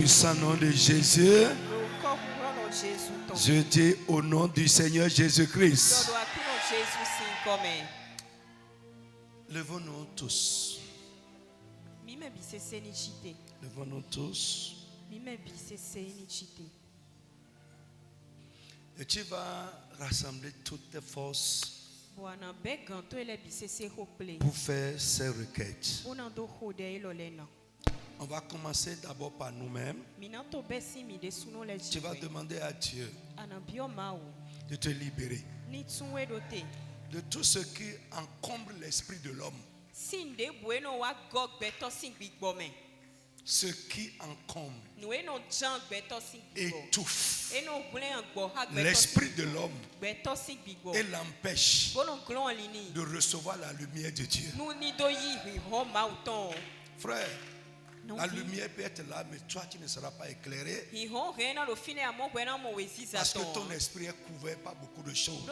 Au nom de Jésus, je dis au nom du Seigneur Jésus-Christ. Levons-nous tous. Levons-nous tous. Et tu vas rassembler toutes tes forces pour faire ces requêtes. On va commencer d'abord par nous-mêmes. Tu vas demander à Dieu de te libérer de tout ce qui encombre l'esprit de l'homme. Ce qui encombre, étouffe l'esprit de l'homme et l'empêche de recevoir la lumière de Dieu. Frère, la lumière peut être là, mais toi tu ne seras pas éclairé parce que ton esprit est couvert par beaucoup de choses.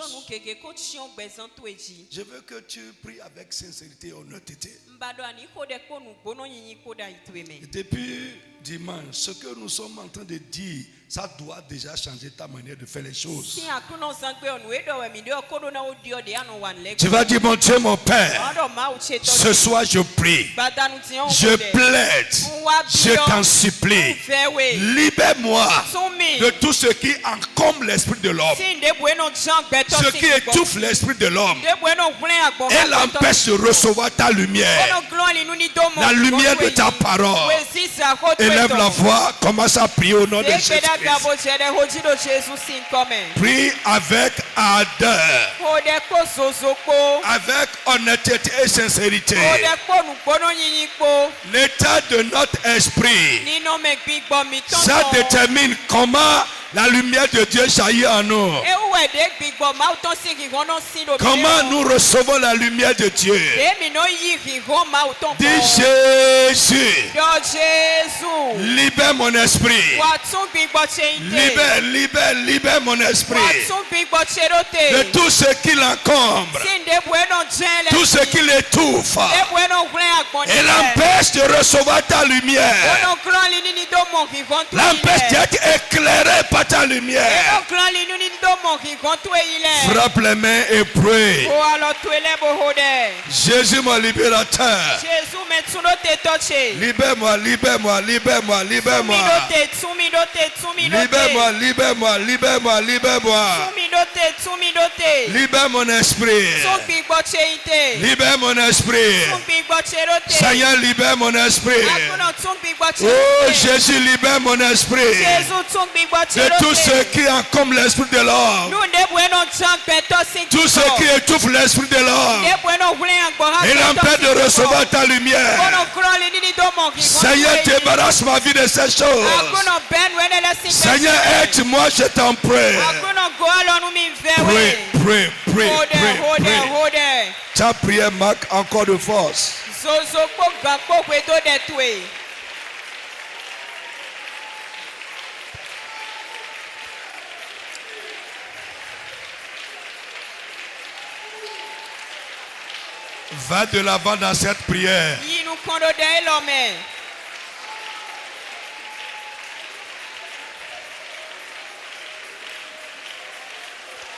Je veux que tu pries avec sincérité et honnêteté. Et depuis dimanche, ce que nous sommes en train de dire, ça doit déjà changer ta manière de faire les choses. Tu vas dire, mon Dieu, mon Père, ce soir je prie, je plaide, je t'en supplie, libère-moi de tout ce qui encombre l'esprit de l'homme, ce qui étouffe l'esprit de l'homme et l'empêche de recevoir ta lumière, la lumière de ta parole. Élève la voix, commence à prier au nom de Jésus. Prie avec ardeur, avec honnêteté et sincérité. L'état de notre esprit, ça détermine comment la lumière de Dieu jaillit en nous. Comment nous recevons la lumière de Dieu? Dis Jésus, libère mon esprit. Libère mon esprit de tout ce qui l'encombre, tout ce qui l'étouffe et l'empêche de recevoir ta lumière, l'empêche d'être éclairé par ta lumière. Frappe les mains et prie. Jésus mon libérateur, libère-moi, libère-moi, libère-moi, libère-moi, libère-moi, libère-moi, libère-moi, libère-moi, libère mon esprit, libère mon esprit, Seigneur, libère mon esprit. Oh Jésus, libère mon esprit de tout ce qui encombre l'esprit de l'homme, tout ce qui étouffe l'esprit de l'homme et l'empêche de recevoir ta lumière. Seigneur, débarrasse ma vie de ces choses. Seigneur, aide-moi, je t'en prie. Prie, prie, prie, prie. Ta prière marque encore de force. Va de l'avant dans cette prière.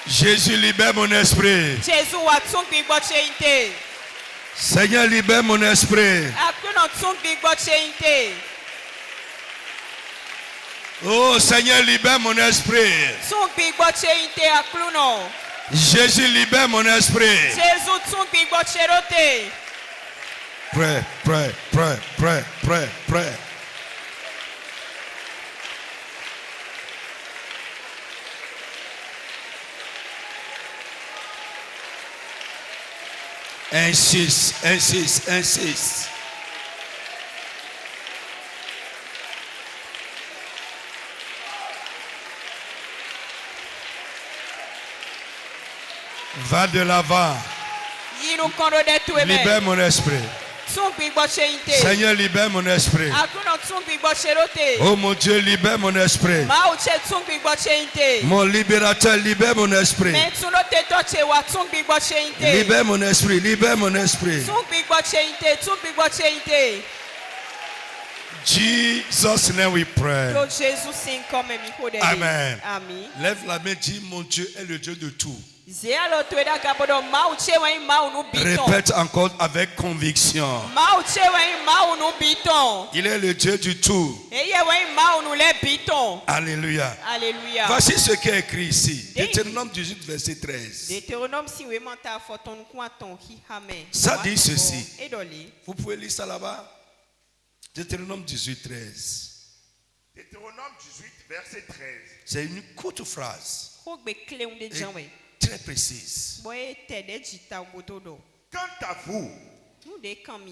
Jésus, libère mon esprit. Seigneur, libère mon esprit. Oh Seigneur, libère mon esprit. Jésus, libère mon esprit. Prêt, prêt, prêt, prêt, prêt, prêt. Insiste, insiste, insiste. Va de l'avant. Libère mon esprit. Seigneur, libère mon esprit. Oh mon Dieu, libère mon esprit. Mon libérateur, libère mon esprit. Libère mon esprit, libère mon esprit. Jesus' name we pray. Amen. Amen. Lève la main, dis mon Dieu est le Dieu de tout. Répète encore avec conviction. Il est le Dieu du tout. Alléluia. Alléluia. Voici ce qui est écrit ici. Deutéronome 18, verset 13. Ça dit ceci. Vous pouvez lire ça là-bas. Deutéronome 18, 13. Deutéronome 18, verset 13. C'est une courte phrase. Très précise. Quant à vous,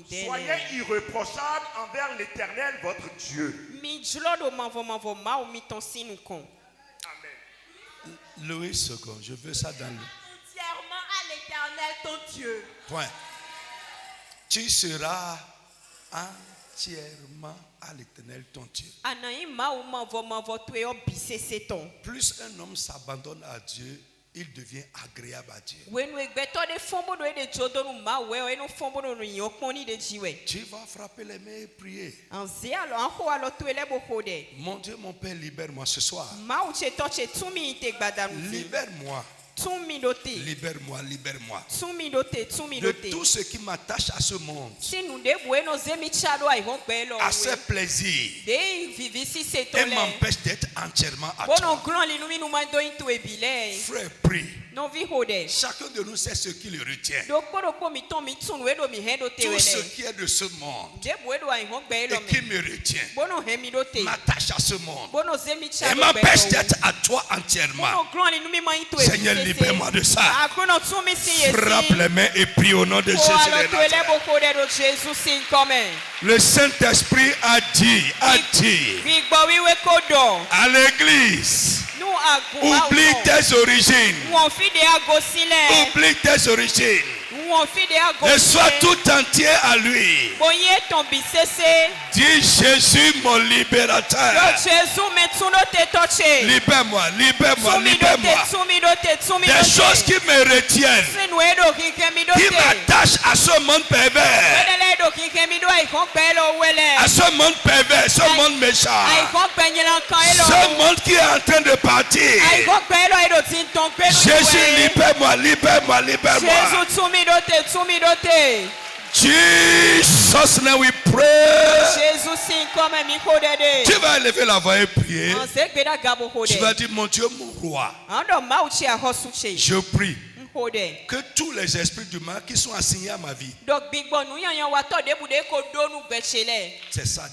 soyez irréprochables envers l'Éternel votre Dieu. Amen. Louis second, je veux ça dans le... Entièrement à l'Éternel ton Dieu. Point. Tu seras entièrement à l'Éternel ton Dieu. Plus un homme s'abandonne à Dieu, il devient agréable à Dieu. Tu vas frapper les mains et prier. Mon Dieu, mon Père, libère-moi ce soir. Libère-moi. Libère-moi, libère-moi de tout ce qui m'attache à ce monde, à ce plaisir, et m'empêche d'être entièrement à toi. Frère, prie. Chacun de nous sait ce qui le retient. Tout ce qui est de ce monde et qui me retient m'attache à ce monde et m'empêche d'être à toi entièrement. Seigneur, libère-moi de ça. Frappe les mains et prie au nom de Jésus de Nazareth. Le Saint-Esprit a dit à l'église: oublie tes origines. Oublie tes origines. Et sois tout entier à lui. Dis Jésus mon libérateur. Libère-moi, libère-moi, libère-moi. Des choses qui me retiennent, qui m'attachent à ce monde pervers. À ce monde pervers, ce monde méchant. Ce monde qui est en train de partir. Jésus, libère-moi, libère-moi, libère-moi. Jesus name we pray. Tu vas élever la voix et prier. Tu vas dire: mon Dieu, mon roi, je prie que tous les esprits du mal qui sont assignés à ma vie, c'est ça,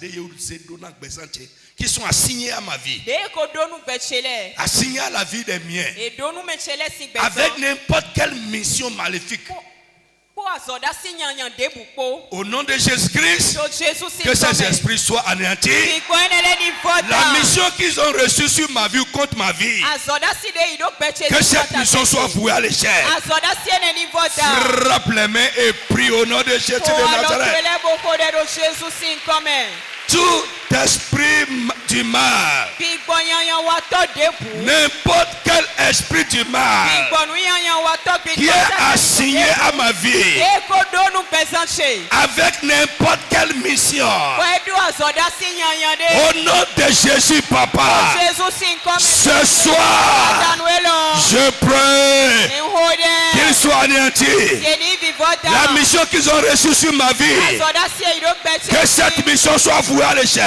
qui sont assignés à ma vie, assignés à la vie des miens, avec n'importe quelle mission maléfique. Au nom de Jésus-Christ, que ces esprits soient anéantis. La mission qu'ils ont reçue sur ma vie ou contre ma vie, que cette mission soit vouée à l'échec. Frappe les mains et prie au nom de Jésus de Nazareth. Tout esprit du mal, n'importe quel esprit du mal qui est assigné à ma vie avec n'importe quelle mission, au nom de Jésus, Papa, ce soir je prie qu'ils soient anéantis. La mission qu'ils ont reçue sur ma vie, que cette mission soit vouée à l'échec.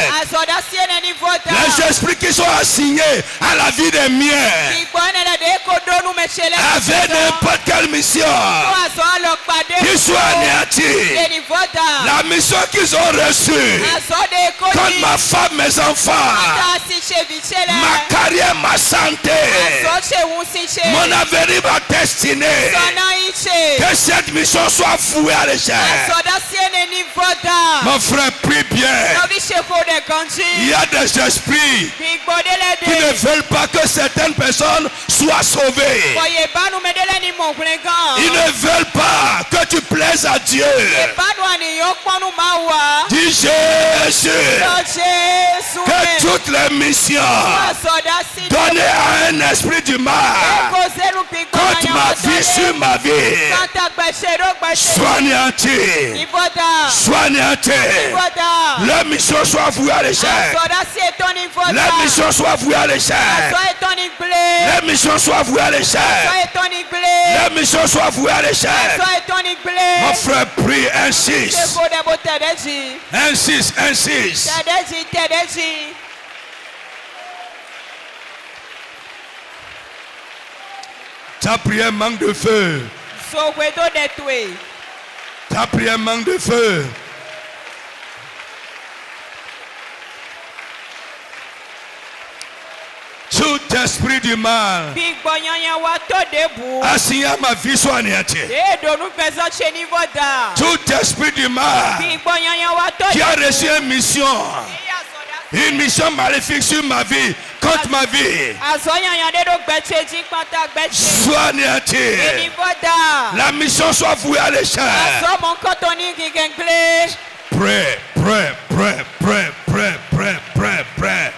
Les esprits qui sont assignés à la vie des miens, avec n'importe quelle mission, qu'ils soient anéantis. La mission qu'ils ont reçue contre ma femme, mes enfants, ma carrière, ma santé, mon avenir, ma destinée, que cette mission soit vouée à l'échec. Mon frère, prie bien. Il y a des esprits qui ne veulent pas que certaines personnes soient sauvées. Ils ne veulent pas que tu tu plaises à Dieu. Dis Jésus. Que toutes les missions données à un esprit du mal contre ma vie sur ma vie soient anéanties. Sois anéanties. La mission soit vouée à l'échec. La mission soit vouée à l'échec. La mission soit vouée à l'échec. La mission soit vouée à l'échec. Mon frère, prie, insiste. Insiste, insiste. Ta prière manque de feu. Ta prière manque de feu. Tout esprit du mal assigné à ma vie soit anéanti. Tout esprit du mal qui a reçu une mission maléfique sur ma vie, contre ma vie, soit anéanti. La mission soit vouée à l'échec. Pray, pray, pray, pray, pray, pray, pray, pray.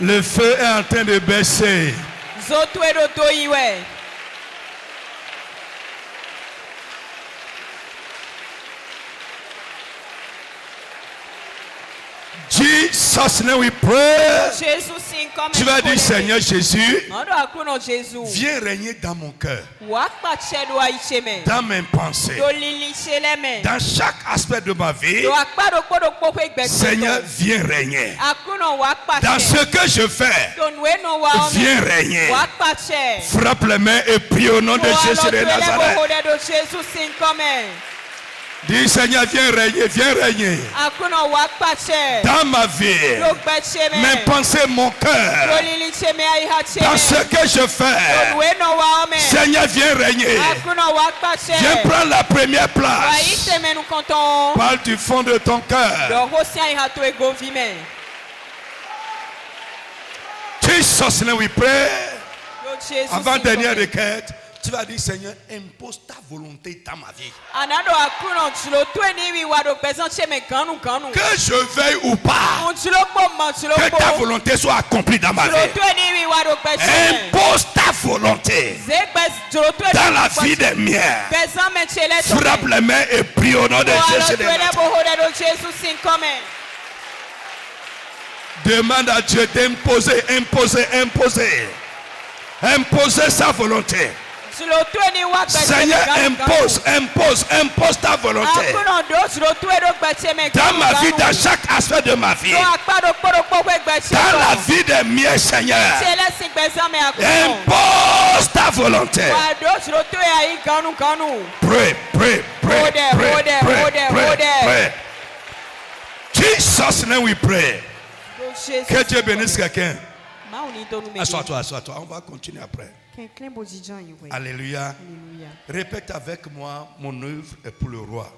Le feu est en train de baisser. Jesus name we pray. Tu vas dire Seigneur Jésus, viens régner dans mon cœur, dans mes pensées, dans chaque aspect de ma vie. Seigneur, viens régner. Dans ce que je fais, viens régner. Frappe les mains et prie au nom de Jésus de Nazareth. Dis Seigneur, viens régner, viens régner. Dans ma vie, mes pensées, mon cœur, dans ce que je fais, Seigneur, viens régner. Viens prendre la première place. Parle du fond de ton cœur. Jesus name we pray. Avant dernière requête, tu vas dire Seigneur, impose ta volonté dans ma vie. Que je veuille ou pas, que ta volonté soit accomplie dans ma vie. Impose ta volonté dans la vie des miens. Frappe les mains et prie au nom de Jésus. Demande à Dieu d'imposer, imposer sa volonté. Seigneur, impose ta volonté dans ma vie, dans chaque aspect de ma vie, dans la vie des miens, Seigneur. Impose ta volonté. Pray. Jesus name we pray. Que Dieu bénisse quelqu'un. Assois-toi. On va continuer après. Alléluia. Répète avec moi, mon œuvre est pour le roi.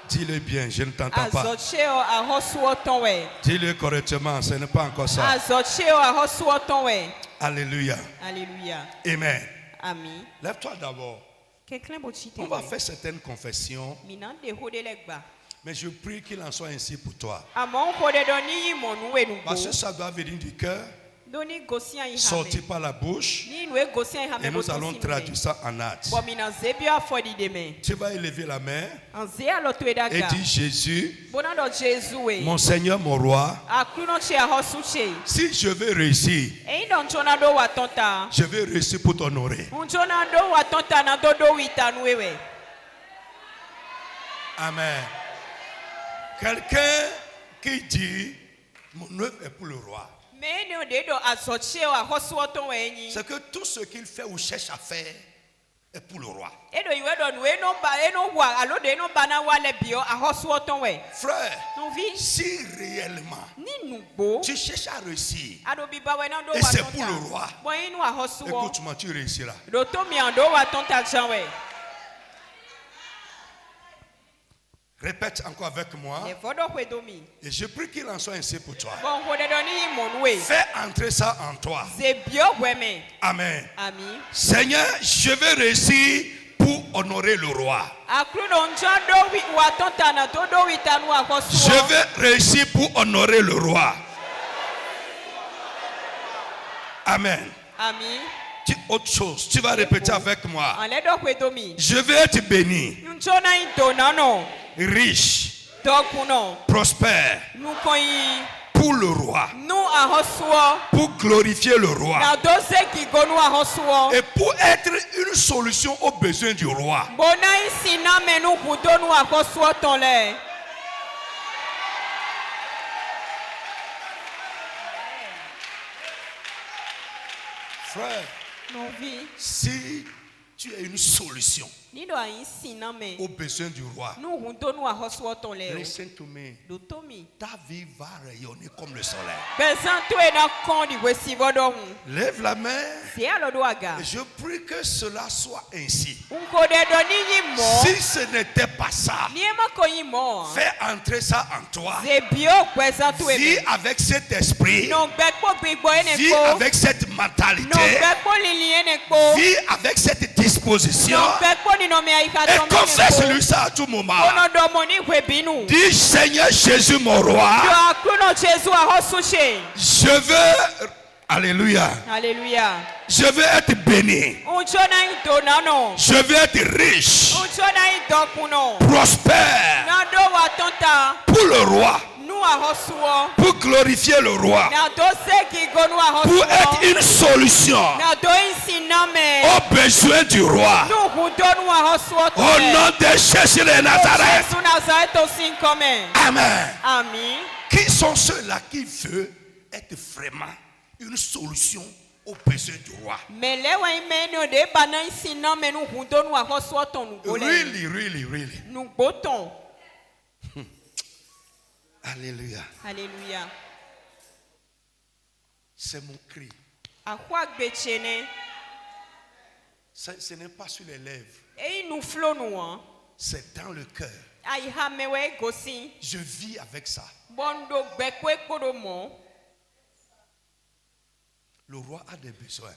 Dis-le bien, je ne t'entends pas. Dis-le correctement, ce n'est pas encore ça. Alléluia. Amen. Lève-toi d'abord. On va faire certaines confessions. Mais je prie qu'il en soit ainsi pour toi. Parce que ça doit venir du cœur, sortir par la bouche, et nous allons traduire ça en actes. Tu vas élever la main et dire Jésus, mon Seigneur, mon roi, si je veux réussir, je veux réussir pour t'honorer. Amen. Quelqu'un qui dit mon œuvre est pour le roi, c'est que tout ce qu'il fait ou cherche à faire est pour le roi. Frère, si réellement tu cherches à réussir et c'est pour le roi, écoute-moi, tu réussiras. Répète encore avec moi. Et je prie qu'il en soit ainsi pour toi. Fais entrer ça en toi. Amen. Seigneur, je vais réussir pour honorer le roi. Je vais réussir pour honorer le roi. Amen. Autre chose, tu vas répéter avec moi. Je vais être béni, riche, prospère pour le roi, pour glorifier le roi et pour être une solution aux besoins du roi. Frère, si tu as une solution aux besoins du roi, listen to me, ta vie va rayonner comme le soleil. Lève la main et je prie que cela soit ainsi. Si ce n'était pas ça, fais entrer ça en toi. Vis avec cet esprit, vis avec cette mentalité, vis avec cette disposition et confesse-lui ça à tout moment. Dis Seigneur Jésus mon roi, je veux, alléluia, je veux être béni, je veux être riche, prospère pour le roi, pour glorifier le roi, pour être une solution aux besoins du roi. Au nom de Jésus de Nazareth. Amen. Qui sont ceux-là qui veulent être vraiment une solution aux besoins du roi? Really. Alléluia. C'est mon cri. Ce n'est pas sur les lèvres. C'est dans le cœur. Je vis avec ça. Le roi a des besoins.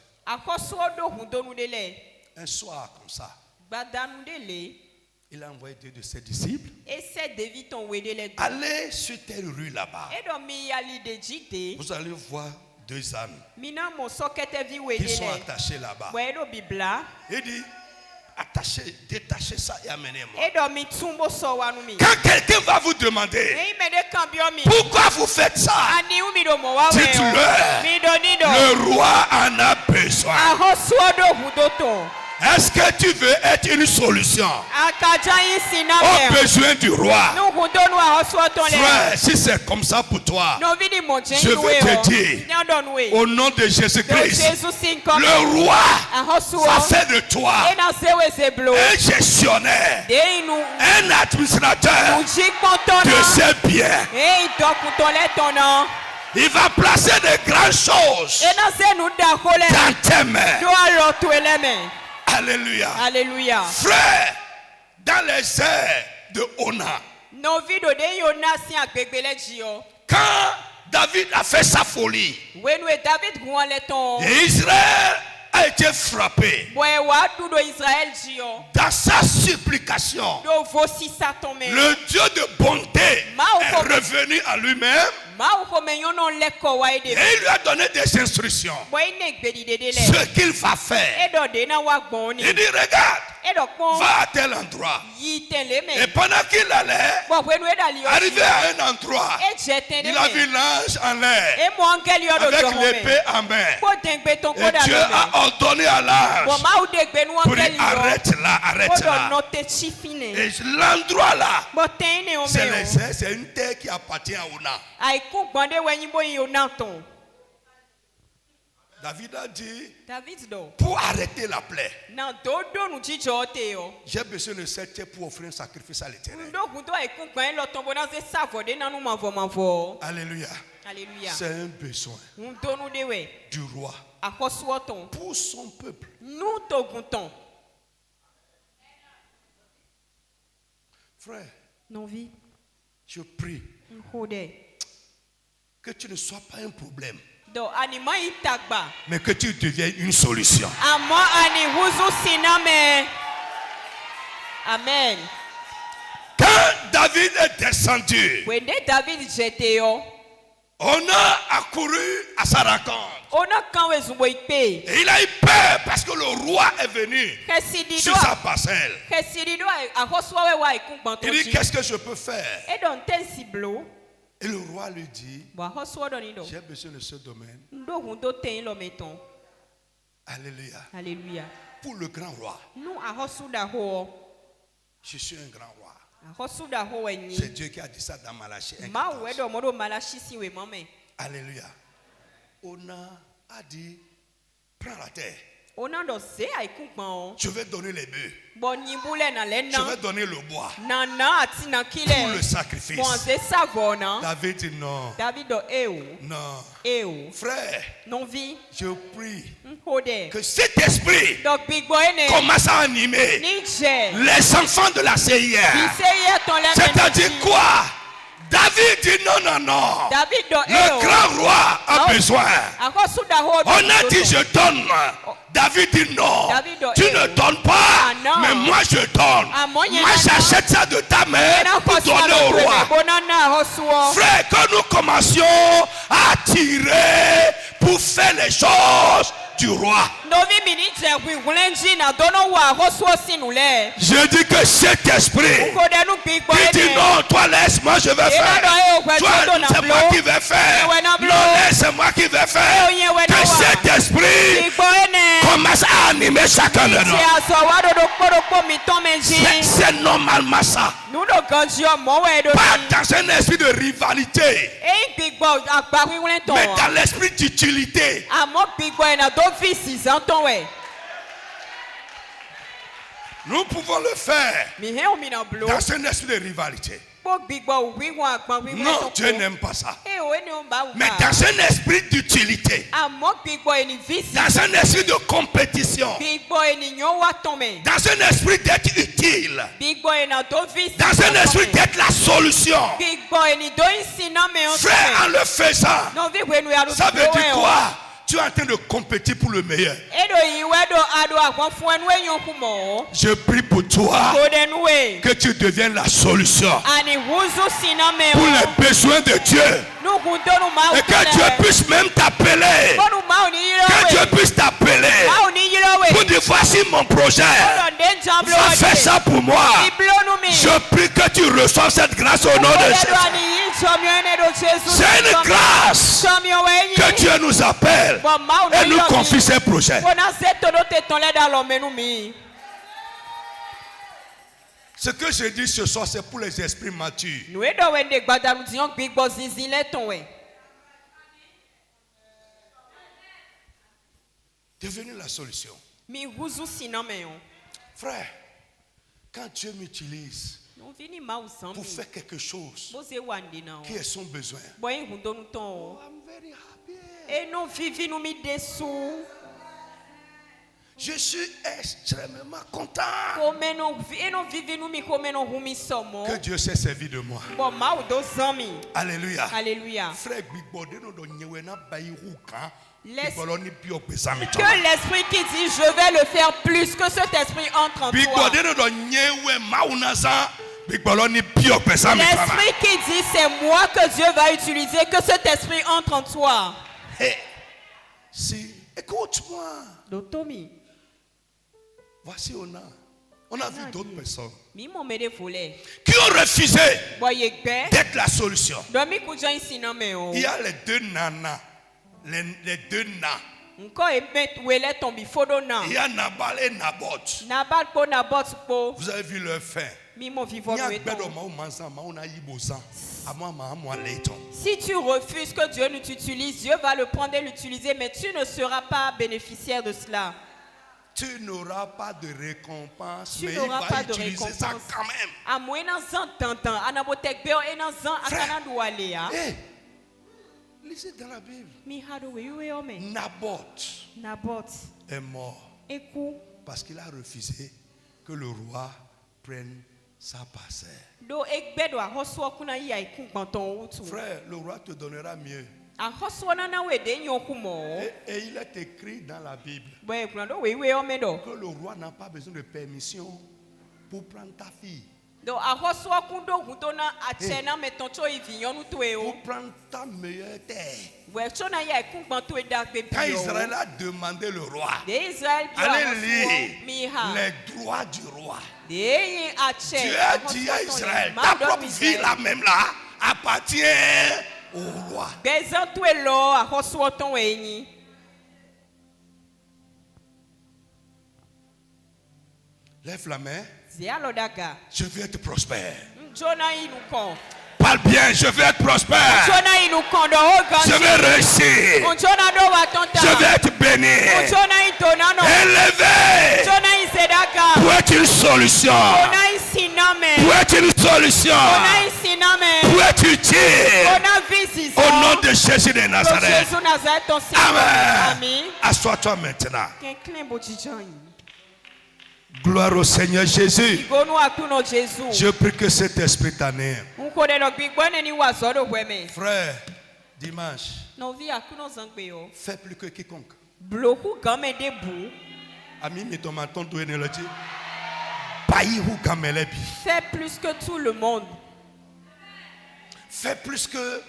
Un soir comme ça, il a envoyé deux de ses disciples. Allez sur telle rue là-bas. Vous allez voir deux ânes qui sont attachés là-bas. Il dit, détachez ça et amenez-moi. Quand quelqu'un va vous demander pourquoi vous faites ça, dites-le, le roi en a besoin. Est-ce que tu veux être une solution aux besoins du roi? Frère, si c'est comme ça pour toi, je veux te dire, au nom de Jésus-Christ, le roi va faire de toi un gestionnaire, un administrateur de ses biens. Il va placer de grandes choses dans tes mains. Alléluia. Frère, dans les airs de Ona, quand David a fait sa folie, et Israël a été frappé, dans sa supplication, le Dieu de bonté est revenu à lui-même et il lui a donné des instructions. Ce qu'il va faire. Il dit, regarde, va à tel endroit. Et pendant qu'il allait arriver à un endroit, il a vu l'ange en l'air avec l'épée en main. Et Dieu a ordonné à l'ange pour dire, arrête là. Et l'endroit là, c'est une terre qui appartient à Ona. David a dit, pour arrêter la plaie, j'ai besoin de cette terre pour offrir un sacrifice à l'Éternel. Alléluia. C'est un besoin du roi pour son peuple. Frère, Non vie. Je prie Hode. que tu ne sois pas un problème, Do anima itagba. mais que tu deviennes une solution. Amo ani huzu siname. Amen. Quand David est descendu, Wende David jete yo. on a accouru à sa rencontre. Ona kanwe zubo ipe. Et il a eu peur parce que le roi est venu Kesidi sur do. sa parcelle. Kesidi do ahoswa we wa ikungbanto. Il dit, qu'est-ce que je peux faire? E don ten siblo. Et le roi lui dit, Wa hoswa do ni do. j'ai besoin de ce domaine. Ndo hundo ten lo meton. Alléluia. Alléluia. Pour le grand roi, Nous ahosu da ho. je suis un grand roi. Ahosu da ho C'est wenyi. Dieu qui a dit ça dans Malachie 1:14. Ma wedo modo malachi si we mame. Alléluia. On a dit, prends la terre. Ona do se aikungban. Je vais donner les bœufs. Bon nyibule na Je lena. vais donner le bois Nana ati na pour kile. le sacrifice. Bon se savona. David dit non. David do eo. Non. Eo. Frère, Non vi. je prie Hode. que cet esprit Donc big boy ne. commence à animer Nije. les enfants de la CIR. Iseye ton la. C'est-à-dire quoi? David dit non, non, non. David do Le eo. grand roi a besoin. Ahosu da ho. On a dit je donne. David dit non. David do Tu eo. ne donnes pas. Ah, non. Mais moi je donne. Ah, moi, Moi j'achète ça de ta main pour donner au roi. Bonana hosuo. Frère, que nous commencions à tirer pour faire les choses du roi. Novi minije wi wulenji na dono wa hosuo sinule. Je dis que cet esprit Ko de nu big boy qui dit non, toi laisse, moi je vais faire. Toi, c'est moi qui vais faire. Non, laisse, c'est moi qui vais faire. Que cet esprit Big boy ne. commence à animer chacun de Ti nous. aso wa do kporo mi ton menji. C'est normalement ça. Nu do ganjio mo we do. Pas dans un esprit de rivalité, E big boy agba wi wulen ton. mais dans l'esprit d'utilité. Amo big boy na do visi zanton we. Nous pouvons le faire Mi he o mi na blo. dans un esprit de rivalité. Bo big boy wi wan agba wi wulen Non, ton. Dieu n'aime pas ça. E o eni o ba wu. Mais dans un esprit d'utilité, Amo big boy ni visi. dans un esprit de compétition, Big boy ni nyo wa ton me. dans un esprit d'être utile, Big boy na do visi. dans un esprit d'être la solution. Big boy ni do isi na me on. Frère, en le faisant, No vi we nu ya do. ça veut dire quoi? Tu es en train de compétir pour le meilleur. Edo yi we do ado agbon fun enu eyan ku mo. Je prie pour toi Ko de nu we. que tu deviennes la solution Ani wuzu si na me pour o. les besoins de Dieu. Nu kun do nu ma o. Et que Dieu puisse même t'appeler. Ko nu ma o ni yiro Que we. Dieu puisse t'appeler. Ma o ni yiro we. Pour dire voici mon projet. Ko de njamblo Va wa. faire ça pour moi. Biblo nu mi. Je prie que tu reçoives cette grâce au nom de Jésus. C'est une grâce que Dieu nous appelle et nous confie ses projets. Ce que je dis ce soir, c'est pour les esprits matures. Devenez la solution. Frère, quand Dieu m'utilise pour faire quelque chose qui est son besoin, I'm very happy. Je suis extrêmement content que Dieu s'est servi de moi. Alléluia. Alléluia. Frère, Que l'esprit qui dit je vais le faire plus, que cet esprit entre en toi. L'esprit qui dit c'est moi que Dieu va utiliser, que cet esprit entre en toi. Si, écoute-moi. Dotomi. Voici on a vu d'autres personnes Mi mo me de volé. qui ont refusé Boye gbe. d'être la solution. Domi ku join siname o. Il y a les deux nanas. Les deux nas. Nko e met wele tombi fodo na. Il y a Nabal et Naboth. Nabal po nabot po. Vous avez vu leur fin. Mi mo vivo Il y a we Bedo ton. Maou Mansan, Maou Na Yibozan. À moi, moi, Leighton. Si tu refuses que Dieu ne t'utilise, Dieu va le prendre et l'utiliser, mais tu ne seras pas bénéficiaire de cela. Tu n'auras pas de récompense, Tu mais il n'auras va pas de utiliser ça récompense. quand même. A moi nan zan tantan, anabotek beo e nan zan akana douale ya. Hey, lisez dans la Bible. Mi hado we yu e ome. Naboth Nabot. est mort Eku. parce qu'il a refusé que le roi prenne ça passait. Frère, le roi te donnera mieux. Et il est écrit dans la Bible que le roi n'a pas besoin de permission pour prendre ta fille. Pour prendre ta meilleure terre. Quand Israël a demandé le roi, allez lire les droits du roi. Dieu a dit à Israël, ta propre vie là même là appartient au roi. Lève la main. Je veux être prospère. Parle bien, je veux être prospère. Je veux réussir. Je veux être béni. Élevé. Pour être une solution. Pour être une solution. Pour être utile. Au nom de Jésus de Nazareth. Amen. Assois-toi maintenant. Gloire au Seigneur Jésus. Je prie que cet esprit t'anime. Frère, dimanche, fais plus que quiconque. Fais plus que tout le monde. Fais plus que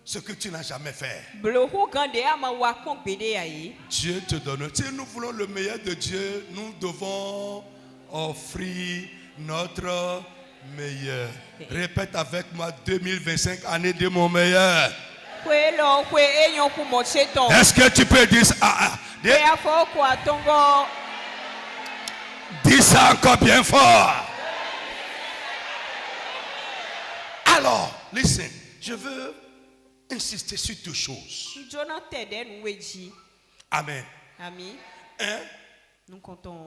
ce que tu n'as jamais fait. Dieu te donne. Si nous voulons le meilleur de Dieu, nous devons offrir notre meilleur. Répète avec moi, 2025, année de mon meilleur. Est-ce que tu peux dire ça? Dis ça encore bien fort. Alors, listen, je veux insister sur deux choses. Amen. Un,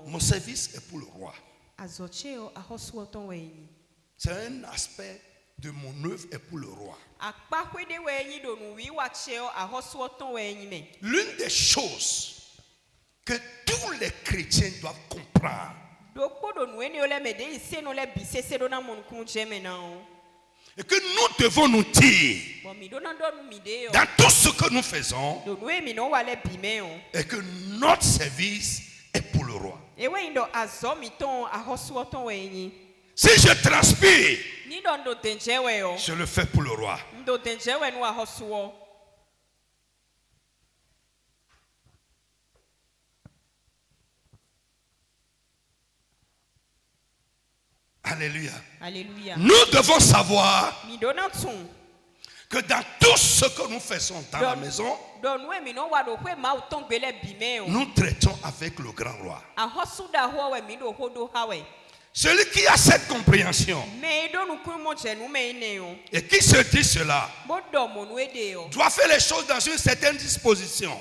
mon service est pour le roi. C'est un aspect de mon œuvre est pour le roi. L'une des choses que tous les chrétiens doivent comprendre, et que nous devons nous dire dans tout ce que nous faisons, et que notre service est pour le roi. Si je transpire, je le fais pour le roi. Alléluia. Alléluia. Nous devons savoir que dans tout ce que nous faisons dans la maison, nous traitons avec le grand roi. Celui qui a cette compréhension et qui se dit cela doit faire les choses dans une certaine disposition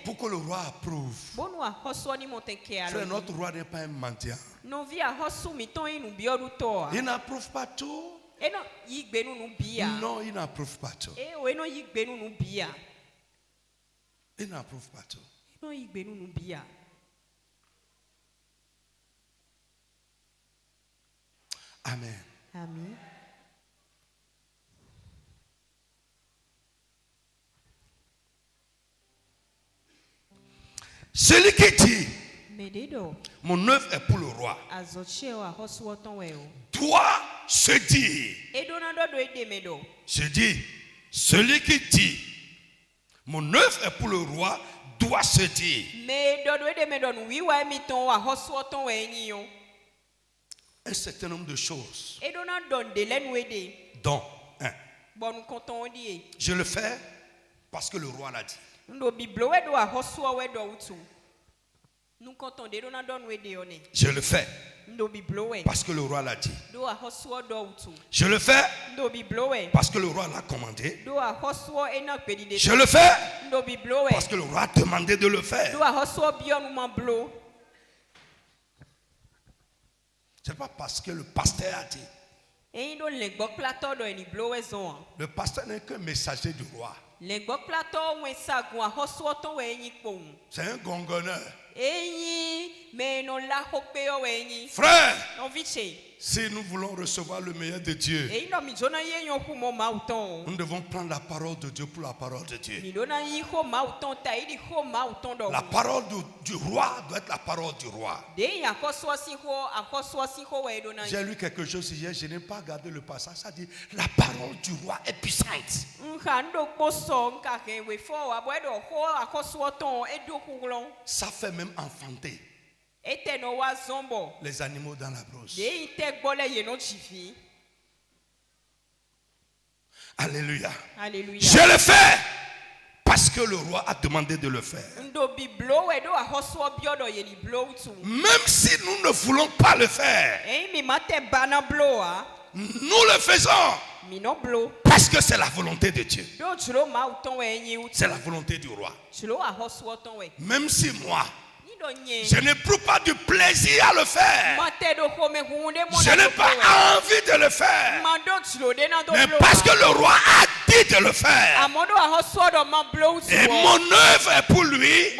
pour que le roi approuve. Frère, notre roi n'est pas un mendiant. Il n'approuve pas tout. Non, il n'approuve pas tout. Il n'approuve pas tout. Amen. Amen. Celui qui dit mon œuvre est pour le roi doit se dire. Je dis, celui qui dit mon œuvre est pour le roi doit se dire un certain nombre de choses. Donc, je le fais parce que le roi l'a dit. Je le fais parce que le roi l'a dit. Je le fais parce que le roi l'a commandé. Je le fais parce que le roi a demandé de le faire. Ce n'est pas parce que le pasteur a dit. Le pasteur n'est qu'un messager du roi. C'est un gongonneur. Frère, Frère, si nous voulons recevoir le meilleur de Dieu, nous devons prendre la parole de Dieu pour la parole de Dieu. La parole du roi doit être la parole du roi. J'ai lu quelque chose hier, je n'ai pas regardé le passage, ça dit la parole du roi est puissante. Ça fait même enfanter les animaux dans la brousse. Alléluia. Alléluia. Je le fais parce que le roi a demandé de le faire. Même si nous ne voulons pas le faire, nous le faisons parce que c'est la volonté de Dieu. C'est la volonté du roi. Même si moi, je n'éprouve pas du plaisir à le faire, je n'ai pas envie de le faire, mais parce que le roi a dit de le faire, et mon œuvre est pour lui,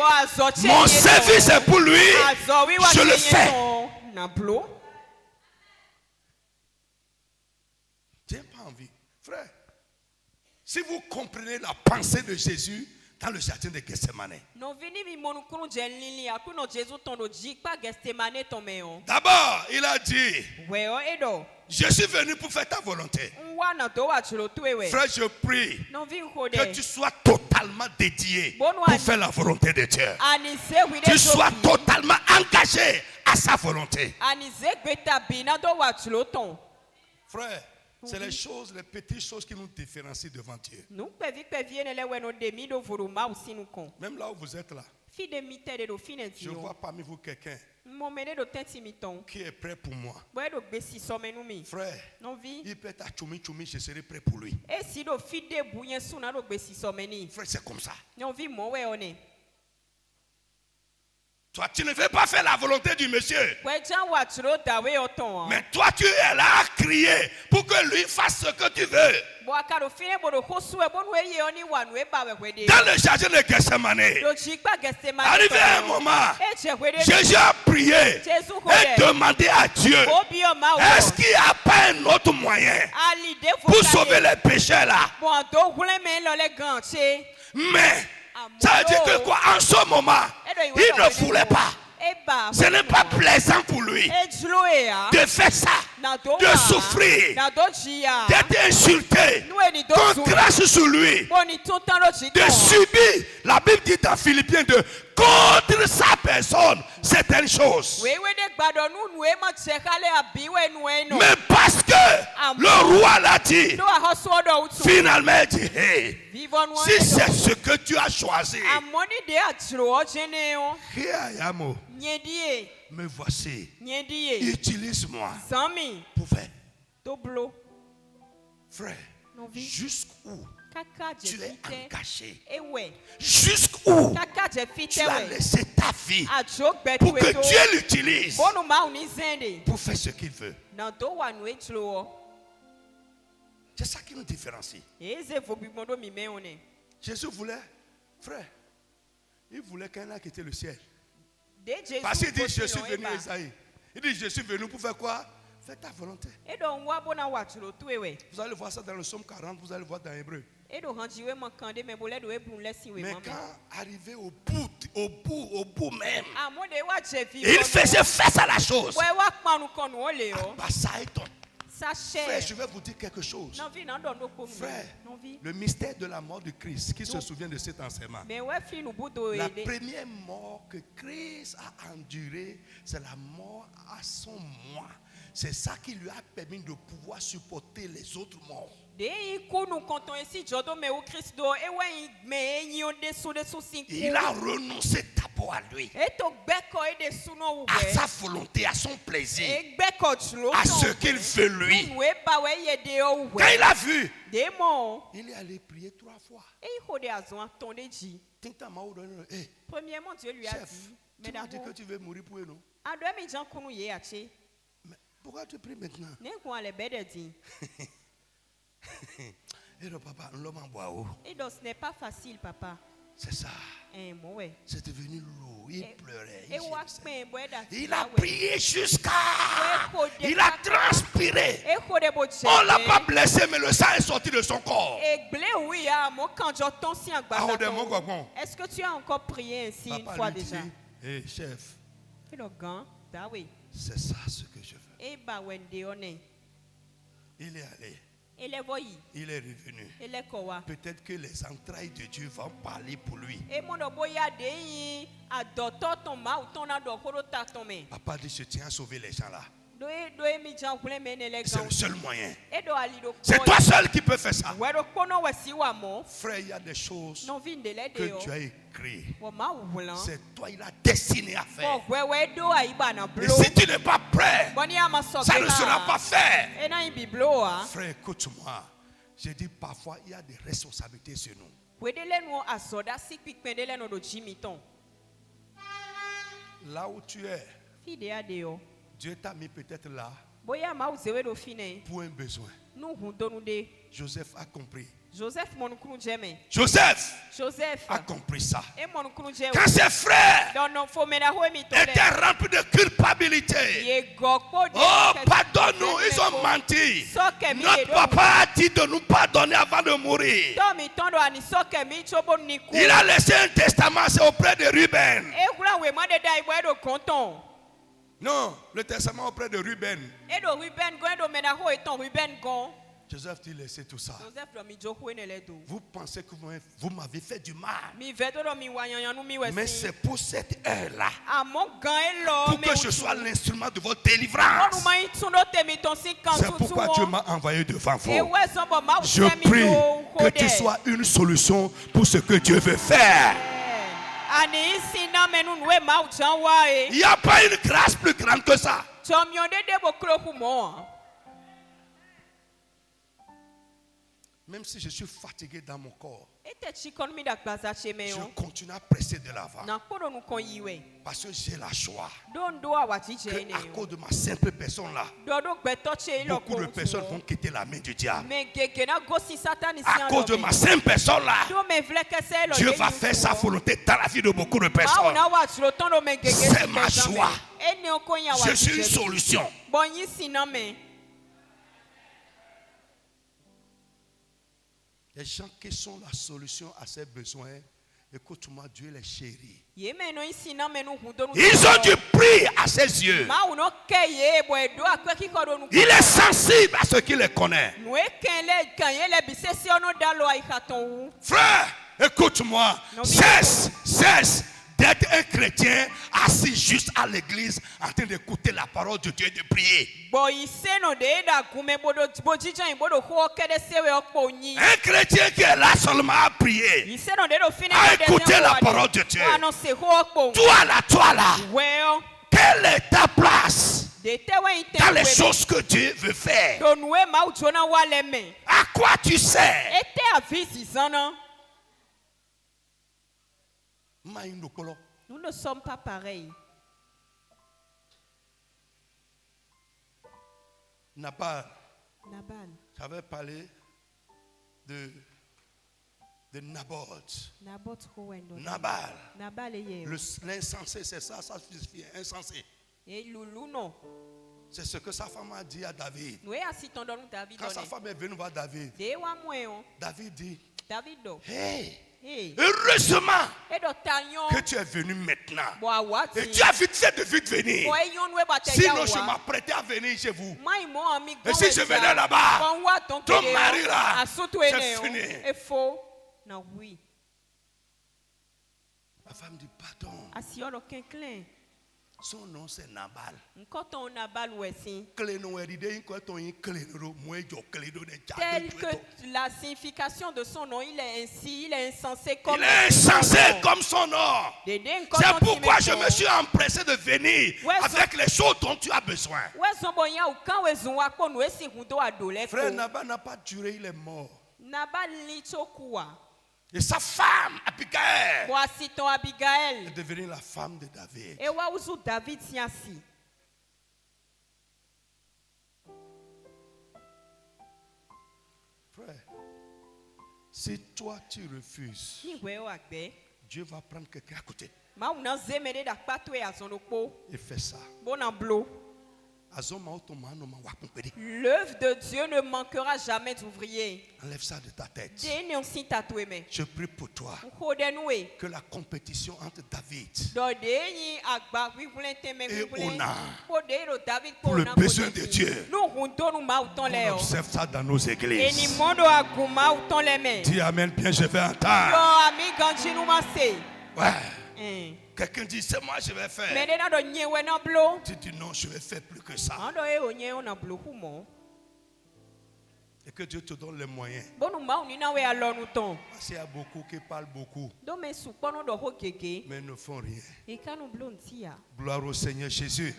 mon service est pour lui, je le fais. Je n'ai pas envie. Frère, si vous comprenez la pensée de Jésus dans le jardin de Gethsemane, d'abord il a dit, je suis venu pour faire ta volonté. Frère, je prie que tu sois totalement dédié pour faire la volonté de Dieu. Tu sois totalement engagé à sa volonté. Frère, c'est les choses, les petites choses qui nous différencient devant Dieu. Même là où vous êtes là, je vois parmi vous quelqu'un qui est prêt pour moi. Frère, il peut être à Tchoumi Tchoumi, je serai prêt pour lui. Frère, c'est comme ça. Toi, tu ne veux pas faire la volonté du monsieur. Mais toi, tu es là à crier pour que lui fasse ce que tu veux. Dans le jardin de Gethsemane, arrivé à un moment, Jésus a prié et demandé à Dieu, est-ce qu'il n'y a pas un autre moyen pour sauver les pécheurs là? Mais ça veut dire que quoi? En ce moment, il ne voulait pas. Ce n'est pas plaisant pour lui de faire ça, de souffrir, d'être insulté, qu'on crache sur lui, de subir. La Bible dit dans Philippiens 2, contre sa personne, certaines choses. Mais parce que le roi l'a dit, finalement il dit, hey, si c'est ce que tu as choisi, me voici, utilise-moi pour faire. Frère, jusqu'où tu es engagé, jusqu'où tu as laissé ta vie pour que Dieu l'utilise pour faire ce qu'il veut. C'est ça qui nous différencie. Jésus voulait, frère, il voulait qu'un a quitté le ciel. Parce qu'il dit, je suis venu, Isaïe. Il dit, je suis venu pour faire quoi? Fais ta volonté. Vous allez voir ça dans le psaume 40, vous allez voir dans Hébreu. Mais quand arrivé au bout même, il faisait face à la chose. Frère, je vais vous dire quelque chose. Frère, le mystère de la mort de Christ, qui se souvient de cet enseignement? La première mort que Christ a endurée, c'est la mort à son moi. C'est ça qui lui a permis de pouvoir supporter les autres morts. Il a renoncé d'abord à lui, à sa volonté, à son plaisir, à ce qu'il veut lui. Quand il a vu, il est allé prier 3 fois. Premièrement, Dieu lui a dit, tu m'as dit que tu veux mourir pour nous. Mais pourquoi tu pries maintenant? Et le papa, Et donc ce n'est pas facile, papa. C'est ça. C'est devenu lourd. Il pleurait. Il a prié jusqu'à. Il a transpiré. On ne l'a pas blessé, mais le sang est sorti de son corps. Est-ce que tu as encore prié ainsi une fois déjà? Hé, chef. C'est ça ce que je veux. Il est allé. Il est revenu. Peut-être que les entrailles de Dieu vont parler pour lui. Papa dit, je tiens à sauver les gens là. C'est le seul moyen. C'est toi seul qui peux faire ça. Frère, il y a des choses que Dieu a écrites. C'est toi, il a destiné à faire. Et si tu n'es pas prêt, ça ne sera pas fait. Frère, écoute-moi. Je dis parfois, il y a des responsabilités sur nous. Là où tu es, Dieu t'a mis peut-être là pour un besoin. Joseph a compris. Joseph a compris ça. Quand ses frères étaient remplis de culpabilité, oh, pardonne-nous, ils ont menti. Notre papa a dit de nous pardonner avant de mourir. Il a laissé un testament, c'est auprès de Ruben. Non, le testament auprès de Ruben. Joseph dit laissez tout ça. Vous pensez que vous m'avez fait du mal. Mais c'est pour cette heure-là. Pour que je sois l'instrument de votre délivrance. C'est pourquoi Dieu m'a envoyé devant vous. Je prie que tu sois une solution pour ce que Dieu veut faire. Il n'y a pas une grâce plus grande que ça. Même si je suis fatigué dans mon corps, je continue à presser de l'avant. Parce que j'ai la joie que à cause de ma simple personne là, beaucoup de personnes vont quitter la main du diable. À cause de ma simple personne là, Dieu va faire sa volonté dans la vie de beaucoup de personnes. C'est ma joie. Je suis une solution. Les gens qui sont la solution à ces besoins, écoute-moi, Dieu les chérit. Ils ont du prix à ses yeux. Il est sensible à ceux qui les connaissent. Frère, écoute-moi, cesse d'être un chrétien assis juste à l'église en train d'écouter la parole de Dieu et de prier. Un chrétien qui est là seulement à prier, à écouter la parole de Dieu. Toi là, quelle est ta place dans les choses que Dieu veut faire? À quoi tu sers? Nous ne sommes pas pareils. Nabal. J'avais parlé de Naboth. Nabal. L'insensé, c'est ça suffit, insensé. C'est ce que sa femme a dit à David. Quand sa femme est venue voir David, David dit, hey, heureusement que tu es venu maintenant. Et tu as vite fait de vite venir. Sinon je m'apprêtais à venir chez vous. Et si je venais là-bas, ton mari là, c'est fini. La femme dit pardon. Son nom c'est Nabal. Tel que la signification de son nom, il est ainsi, il est insensé comme son nom. C'est pourquoi je me suis empressé de venir avec les choses dont tu as besoin. Frère, Nabal n'a pas duré, il est mort. Et sa femme, Abigail, est devenue la femme de David. Frère, Si toi tu refuses, Dieu va prendre quelqu'un à côté. Et fait ça. L'œuvre de Dieu ne manquera jamais d'ouvriers. Enlève ça de ta tête. Je prie pour toi que la compétition entre David et Ona pour le besoin de Dieu, on observe ça dans nos églises. Dis amen, bien je vais entendre. Ouais. Quelqu'un dit, c'est moi je vais faire. Tu dis non, je vais faire plus que ça. Et que Dieu te donne les moyens. Parce qu'il y a beaucoup qui parlent beaucoup, mais ne font rien. Gloire au Seigneur Jésus.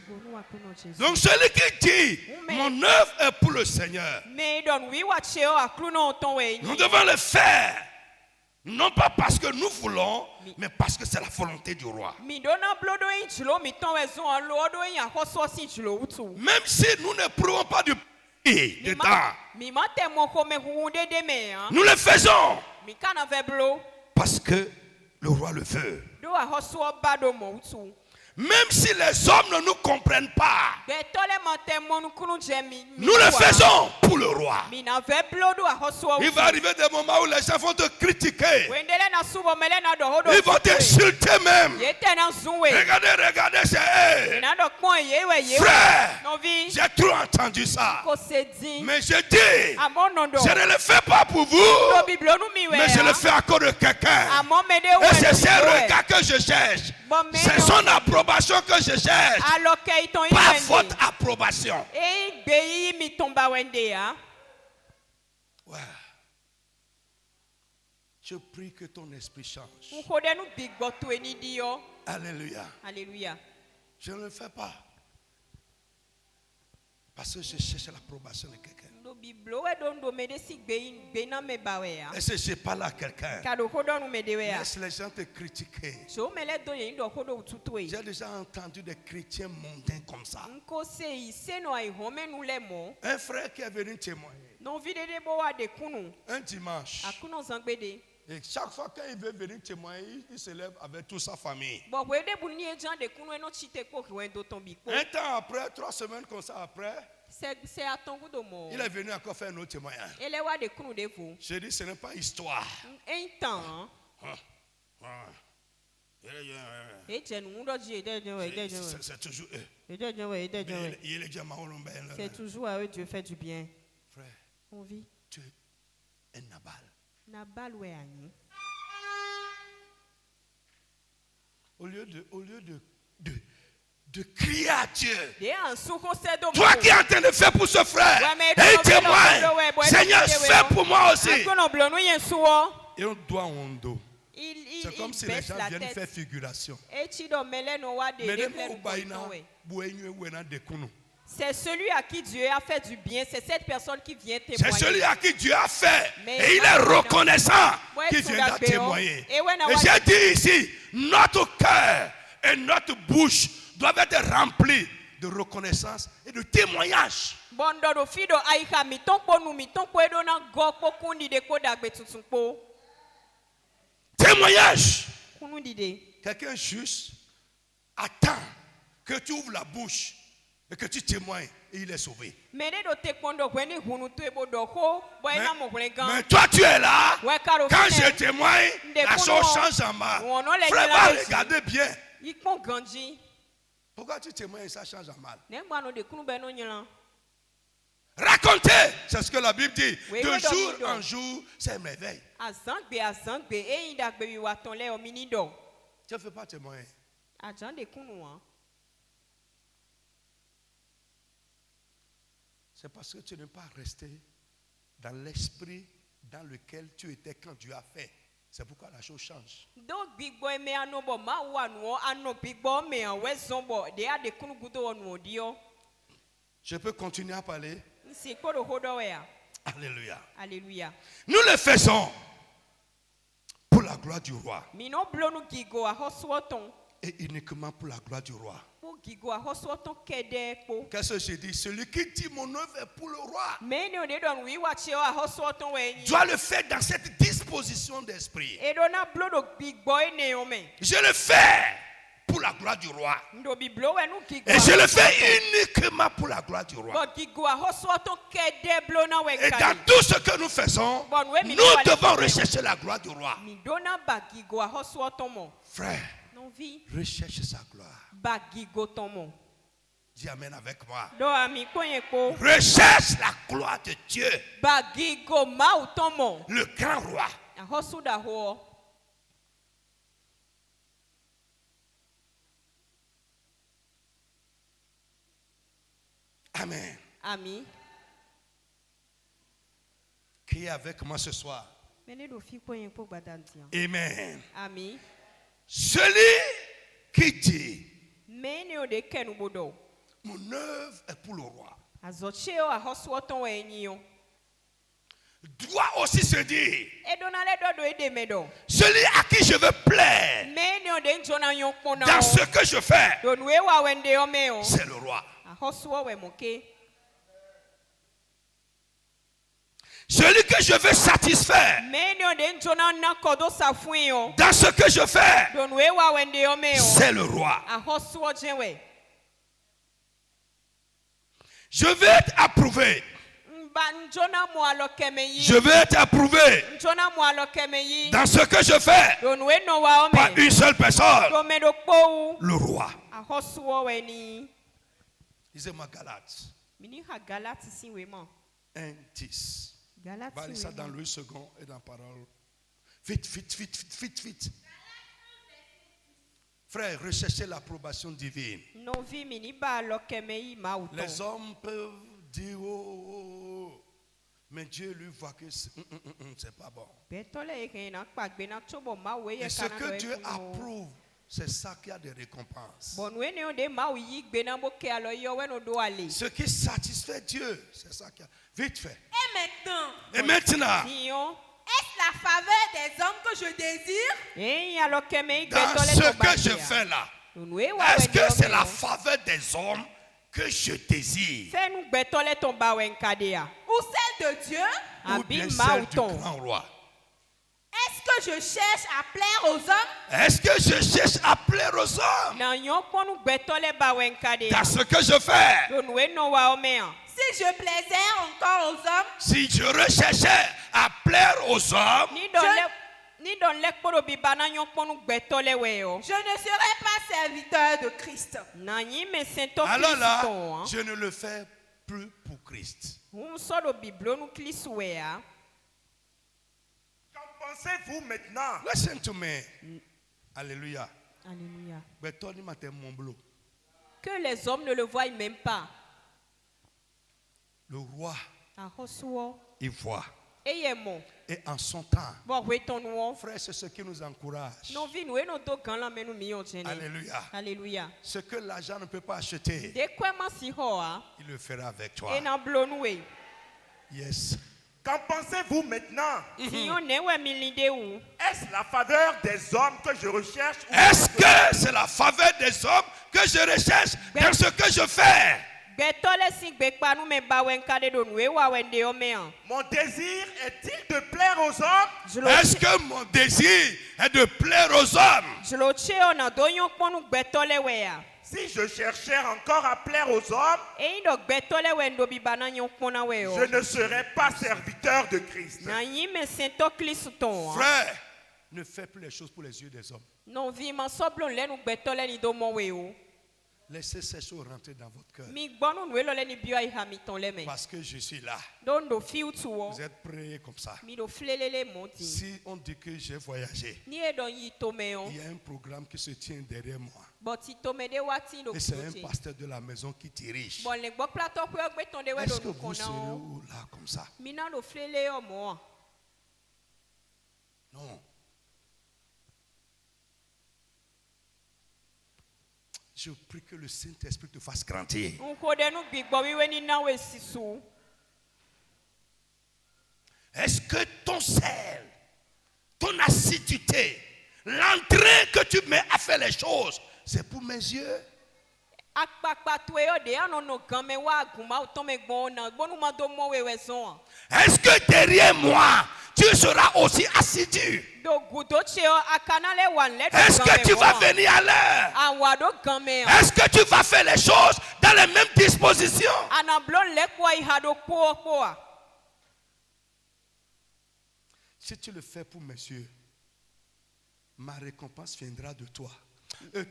Donc celui qui dit, mon œuvre est pour le Seigneur, nous devons le faire. Non pas parce que nous voulons, mais parce que c'est la volonté du roi. Même si nous ne prouvons pas du pays dedans, nous le faisons parce que le roi le veut. Même si les hommes ne nous comprennent pas, nous le faisons pour le roi. Il va arriver des moments où les gens vont te critiquer. Ils vont t'insulter même. Regardez, c'est eux. Frère, j'ai trop entendu ça. Mais je dis, je ne le fais pas pour vous, mais je le fais à cause de quelqu'un. Et c'est ce regard que je cherche. C'est son approbation que je cherche. Pas votre approbation. Ouais. Je prie que ton esprit change. Alléluia. Alléluia. Je ne le fais pas parce que je cherche l'approbation de quelqu'un. Et si je parle à quelqu'un, laisse les gens te critiquer. J'ai déjà entendu des chrétiens mondains comme ça. Un frère qui est venu témoigner un dimanche. Et chaque fois qu'il veut venir témoigner, il se lève avec toute sa famille. Un temps après, 3 semaines comme ça après, il est venu encore faire un autre témoignage. J'ai dit, ce n'est pas histoire. C'est toujours eux. C'est toujours à eux Dieu fait du bien. Frère, tu es un Nabal. Au lieu de crier à Dieu, toi qui es en train de faire pour ce frère, et il témoigne, Seigneur, fais pour moi aussi. Et on doit en dos. C'est comme si les gens viennent faire figuration. C'est celui à qui Dieu a fait du bien. C'est cette personne qui vient témoigner. C'est celui à qui Dieu a fait. Et il est reconnaissant qu'il vient de témoigner. Et j'ai dit ici, notre cœur et notre bouche doivent être remplis de reconnaissance et de témoignage. Témoignage. Quelqu'un juste attend que tu ouvres la bouche et que tu témoignes et il est sauvé. Mais toi tu es là. Quand je témoigne, la chose change en mal. Frère, va regarder bien. Pourquoi tu témoignes et ça change en mal? Racontez, c'est ce que la Bible dit. De jour en jour, c'est merveille. Tu ne fais pas témoigner. C'est parce que tu n'es pas resté dans l'esprit dans lequel tu étais quand Dieu a fait. C'est pourquoi la chose change. Je peux continuer à parler? Alléluia. Alléluia. Nous le faisons pour la gloire du roi. Et uniquement pour la gloire du roi. Qu'est-ce que je dis? Celui qui dit mon œuvre est pour le roi doit le faire dans cette dispensation. disposition d'esprit. Je le fais pour la gloire du roi. Et je le fais uniquement pour la gloire du roi. Et dans tout ce que nous faisons, nous devons rechercher la gloire du roi. Frère, recherche sa gloire. Dis amen avec moi. Recherche la gloire de Dieu. Le grand roi. Amen. Amen. Qui est avec moi ce soir? Amen. Amen. Celui qui dit, mon œuvre est pour le roi, doit aussi se dire, celui à qui je veux plaire dans ce que je fais, c'est le roi. Celui que je veux satisfaire dans ce que je fais, c'est le roi. Je veux être approuvé. Je veux être approuvé dans ce que je fais par une seule personne, le roi. Lisez-moi Galates 1:10. Va lire ça dans le second et dans la parole. Vite, vite, vite, vite, vite, vite. Frère, recherchez l'approbation divine. Les hommes peuvent dire, oh, mais Dieu lui voit que c'est pas bon. Et ce que Dieu approuve, c'est ça qui a des récompenses. Ce qui satisfait Dieu, c'est ça qui a. Vite fait. Et maintenant. Est-ce la faveur des hommes que je désire? Dans ce que je fais là, est-ce que c'est la faveur des hommes que je désire? Ou celle de Dieu? Ou bien celle du grand roi? Est-ce que je cherche à plaire aux hommes? Est-ce que je cherche à plaire aux hommes? Dans ce que je fais. Si je plaisais encore aux hommes, si je recherchais à plaire aux hommes, je ne serais pas serviteur de Christ. Alors là, je ne le fais plus pour Christ. Qu'en pensez-vous maintenant? Listen to me. Alléluia. Alléluia. Que que les hommes ne le voient même pas. Le roi, il voit. Et en son temps, frère, c'est ce qui nous encourage. Alléluia. Alléluia. Ce que l'argent ne peut pas acheter, il le fera avec toi. Yes. Qu'en pensez-vous maintenant? Est-ce la faveur des hommes que je recherche? Est-ce que c'est la faveur des hommes que je recherche dans ce que je fais? Mon désir est-il de plaire aux hommes? Est-ce que mon désir est de plaire aux hommes? Si je cherchais encore à plaire aux hommes, je ne serais pas serviteur de Christ. Frère, ne fais plus les choses pour les yeux des hommes. Laissez ces choses rentrer dans votre cœur. Parce que je suis là. Vous êtes prêts comme ça. Si on dit que j'ai voyagé, il y a un programme qui se tient derrière moi. Et c'est un pasteur de la maison qui dirige. Est-ce que vous serez là comme ça? Non. Je prie que le Saint-Esprit te fasse grandir. Est-ce que ton sel, ton assiduité, l'entrain que tu mets à faire les choses, c'est pour mes yeux? Est-ce que derrière moi, tu tu seras aussi assidu. Est-ce que tu vas venir à l'heure? Est-ce que tu vas faire les choses dans les mêmes dispositions? Si tu le fais pour messieurs, ma récompense viendra de toi.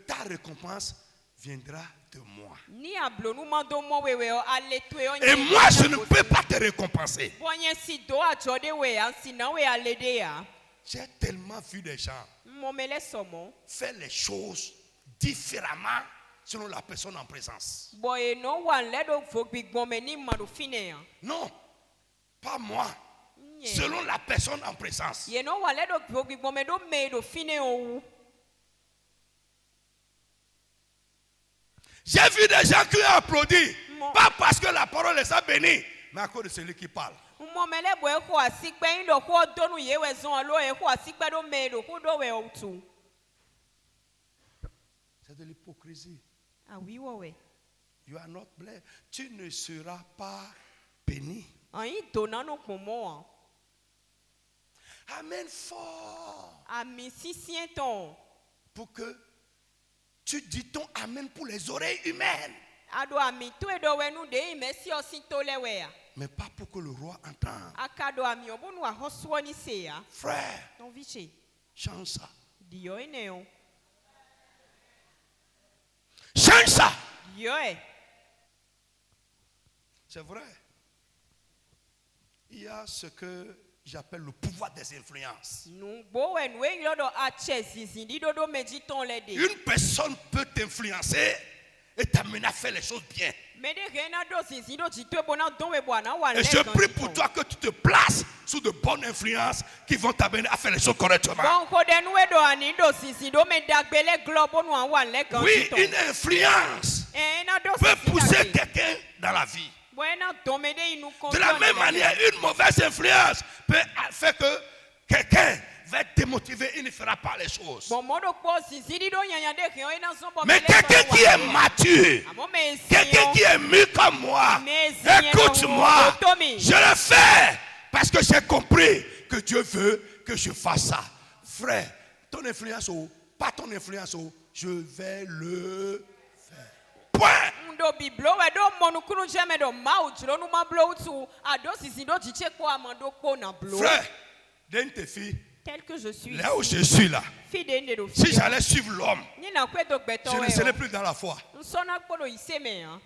Ta récompense viendra de moi. Et moi, je ne peux pas te récompenser. J'ai tellement vu des gens faire les choses différemment selon la personne en présence. Non, pas moi. Selon la personne en présence. J'ai vu des gens qui ont applaudi. Pas parce que la parole les a bénis, mais à cause de celui qui parle. C'est de l'hypocrisie. You are not blessed. Tu ne seras pas béni. Amen fort. Pour que tu dis ton amen pour les oreilles humaines. Mais pas pour que le roi entende. Frère, change ça. Change ça. C'est vrai. Il y a ce que j'appelle le pouvoir des influences. Une personne peut t'influencer et t'amener à faire les choses bien. Et je prie pour toi que tu te places sous de bonnes influences qui vont t'amener à faire les choses correctement. Oui, une influence peut pousser quelqu'un dans la vie. De la même manière, une mauvaise influence peut faire que quelqu'un va être démotivé, il ne fera pas les choses. Mais quelqu'un qui est mature, quelqu'un qui est mûr comme moi, écoute-moi, je le fais parce que j'ai compris que Dieu veut que je fasse ça. Frère, ton influence ou pas ton influence, je vais le faire. Point. Frère, d'une tes filles, là où je suis là, si j'allais suivre l'homme, je ne serais plus dans la foi.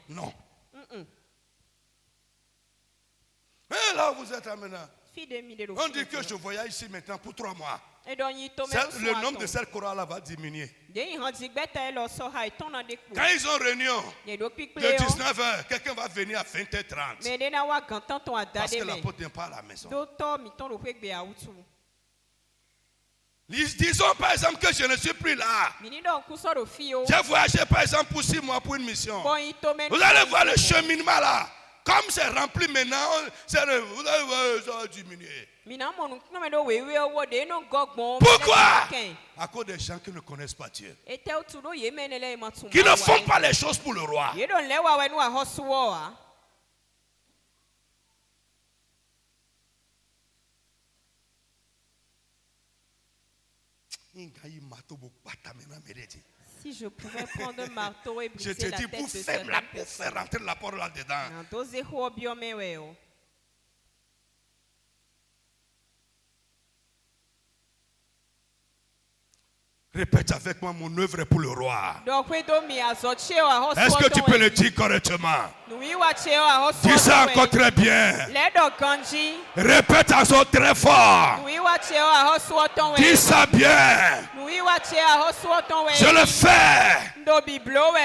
Non. Mais là où vous êtes maintenant, on dit que je voyage ici maintenant pour 3 mois. Le nombre de celles chorales va diminuer. Quand ils ont réunion de 19h, quelqu'un va venir à 20h30. Parce que l'apôtre n'est pas à la maison. Disons par exemple que je ne suis plus là. J'ai voyagé par exemple pour 6 mois pour une mission. Vous allez voir le cheminement là. Comme c'est rempli maintenant, vous allez voir, ça va diminuer. Pourquoi? À cause des gens qui ne connaissent pas Dieu. Qui ne font pas les choses pour le roi. Si je pouvais prendre un marteau et briser je te dis, pour faire rentrer la parole là-dedans. Répète avec moi, mon œuvre est pour le roi. Est-ce que tu peux le dire correctement? Dis ça encore très bien. Répète à son très fort. Dis ça bien. Je le fais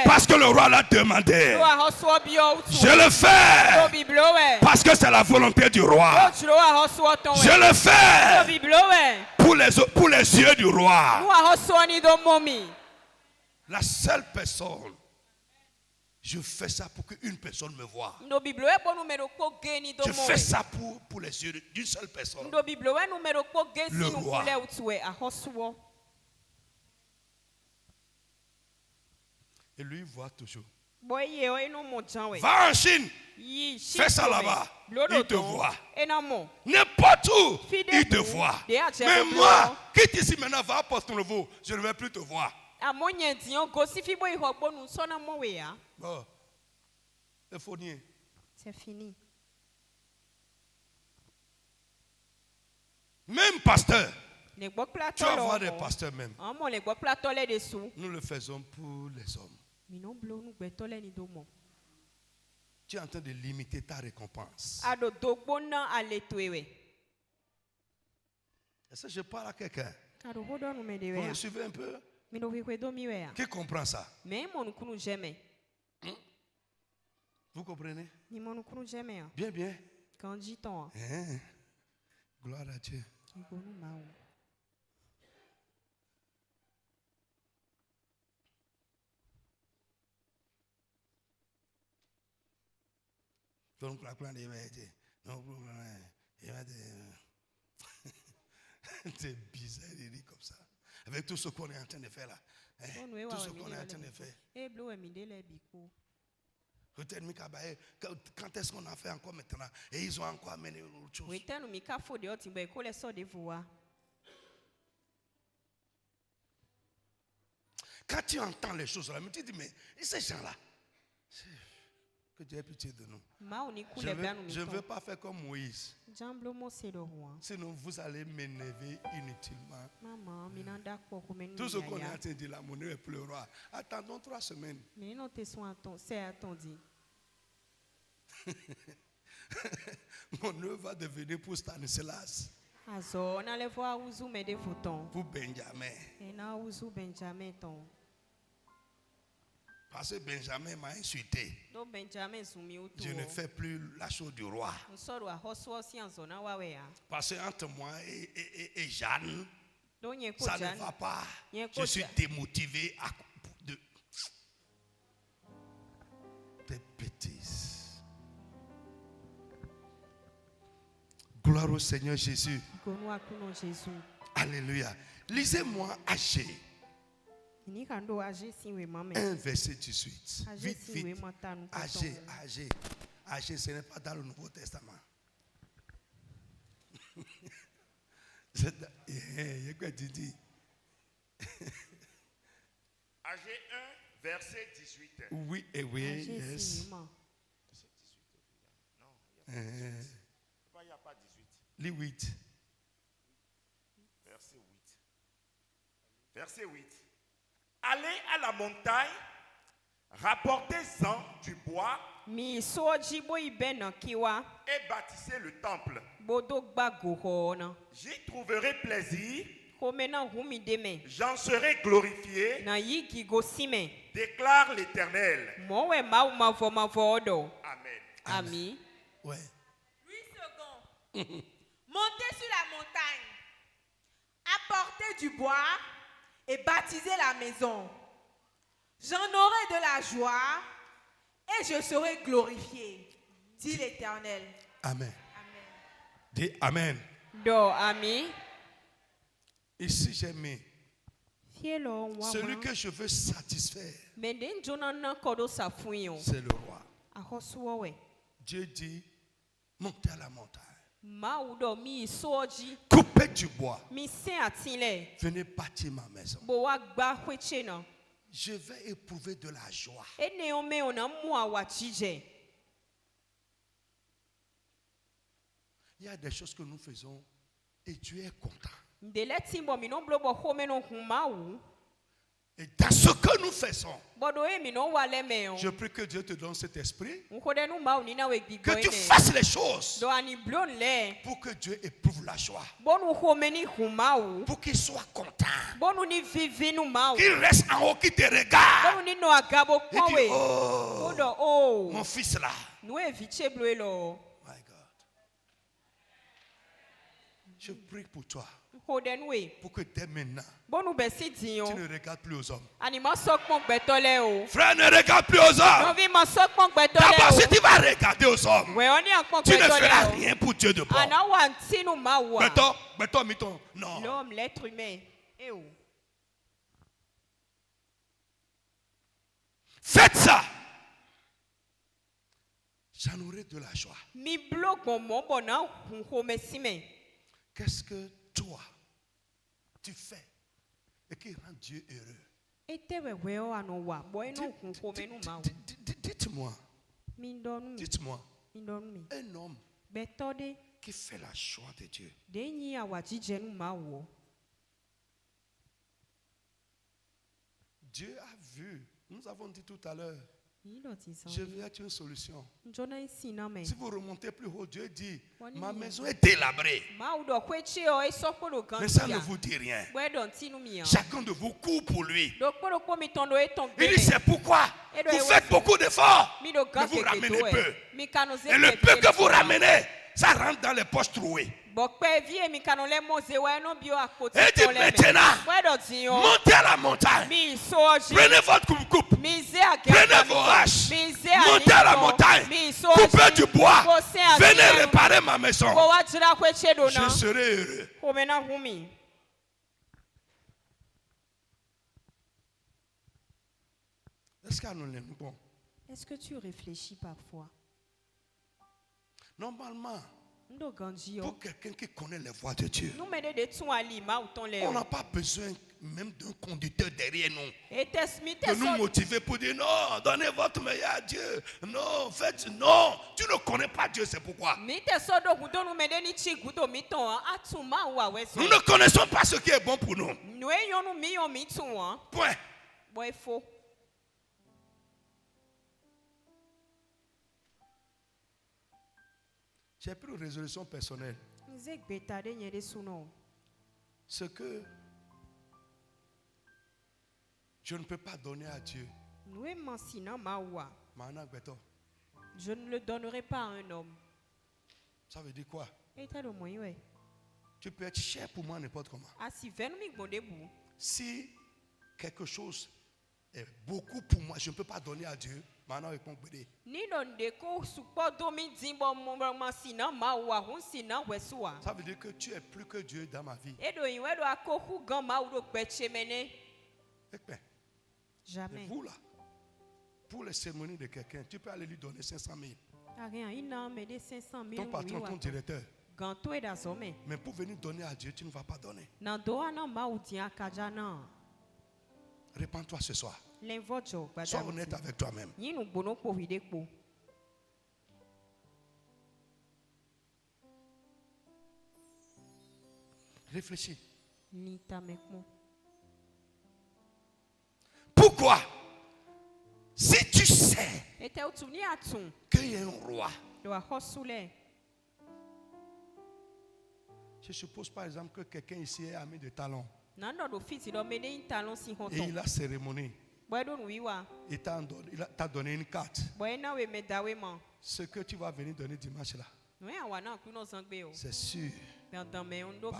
parce que le roi l'a demandé. Je le fais parce que c'est la volonté du roi. Je le fais pour les yeux du roi. La seule personne, je fais ça pour qu'une personne me voie. Je fais ça pour les yeux d'une seule personne. Le roi. Et lui voit toujours. Va en Chine. Fais ça là-bas. Il te voit. N'importe où, il te voit. Mais moi, quitte ici maintenant, va à Porto-Novo. Je ne vais plus te voir. Bon, il faut nier. C'est fini. Même pasteur. Tu vas voir des pasteurs même. Nous le faisons pour les hommes. Tu es en train de limiter ta récompense. Est-ce que je parle à quelqu'un? Vous me suivez un peu? Qui comprend ça? Vous comprenez? Bien, bien. Gloire à Dieu. C'est bizarre, il dit comme ça. Avec tout ce qu'on est en train de faire là. Tout ce qu'on est en train de faire. Quand est-ce qu'on a fait encore maintenant? Et ils ont encore amené autre chose. Quand tu entends les choses là, tu te dis, mais ces gens-là, que Dieu ait pitié de nous. Je ne veux pas faire comme Moïse. Sinon, vous allez m'énerver inutilement. Tout ce qu'on a en train de dire, la monnaie est plus roi. Attendons 3 semaines. Mon œuvre va devenir pour Stanislas. Pour Benjamin. Parce que Benjamin m'a insulté. Je ne fais plus la chose du roi. Parce que entre moi et Jeanne, ça ne va pas. Je suis démotivé à de des bêtises. Gloire au Seigneur Jésus. Alléluia. Lisez-moi Agé. 1 verset 18. Vite, vite. Agé, ce n'est pas dans le Nouveau Testament. Il y a quoi tu dis? Agé 1, verset 18. Oui, et oui, yes. Non, il n'y a pas 18. Les 8. Verset 8. Verset 8. Allez à la montagne, rapportez-en du bois et bâtissez le temple. J'y trouverai plaisir, j'en serai glorifié, déclare l'Éternel. Amen. Amen. Ouais. Louis II. Montez sur la montagne, apportez du bois et baptisez la maison. J'en aurai de la joie et je serai glorifié, dit l'Éternel. Amen. Amen. Dis Amen. Amen. Ici j'ai mis celui que je veux satisfaire. C'est le roi. Dieu dit montez à la montagne. Coupez du bois. Venez bâtir ma maison. Je vais éprouver de la joie. Il y a des choses que nous faisons et Dieu est content. Et dans ce que nous faisons, je prie que Dieu te donne cet esprit, que tu fasses les choses pour que Dieu éprouve la joie, pour qu'il soit content, qu'il reste en haut, qu'il te regarde et dit, oh, mon fils là. My God. Je prie pour toi, pour que dès maintenant, tu ne regardes plus aux hommes. Frère, ne regarde plus aux hommes. D'abord, si tu vas regarder aux hommes, tu ne feras rien pour Dieu de bon. Mettons, non. L'homme, l'être humain. Faites ça. j'en aurai de la joie. Qu'est-ce que toi, tu fais et qui rend Dieu heureux? Dites-moi. Dites-moi. Un homme qui fait la joie de Dieu. Dieu a vu. Nous avons dit tout à l'heure. Je vais être une solution. Si vous remontez plus haut, Dieu dit, ma maison est délabrée. Mais ça ne vous dit rien. Chacun de vous court pour lui. Il dit, c'est pourquoi vous faites beaucoup d'efforts, mais vous ramenez peu. Et le peu que vous ramenez, ça rentre dans les poches trouées. Et dit maintenant, montez à la montagne. Prenez votre coupe-coupe. Prenez vos haches. Montez à la montagne. Coupez du bois. Venez réparer ma maison. Je serai heureux. Est-ce que tu réfléchis parfois? Normalement, pour quelqu'un qui connaît les voies de Dieu, on n'a pas besoin même d'un conducteur derrière nous de nous motiver pour dire non, donnez votre meilleur à Dieu. Non, faites non. Tu ne connais pas Dieu, c'est pourquoi. Nous ne connaissons pas ce qui est bon pour nous. Point. J'ai pris une résolution personnelle. Ce que je ne peux pas donner à Dieu, je ne le donnerai pas à un homme. Ça veut dire quoi? Tu peux être cher pour moi n'importe comment. Si quelque chose est beaucoup pour moi, je ne peux pas donner à Dieu. Ça veut dire que tu es plus que Dieu dans ma vie. Jamais. Et vous là, pour les cérémonies de quelqu'un, tu peux aller lui donner 500 000. Ton patron, ton directeur. Mais pour venir donner à Dieu, tu ne vas pas donner. Répands-toi ce soir. Sois honnête avec toi-même. Réfléchis. Pourquoi? Si tu sais qu'il y a un roi, je suppose par exemple que quelqu'un ici est ami de talent et il a cérémonie. Il t'a donné une carte. Ce que tu vas venir donner dimanche là, c'est sûr. Pas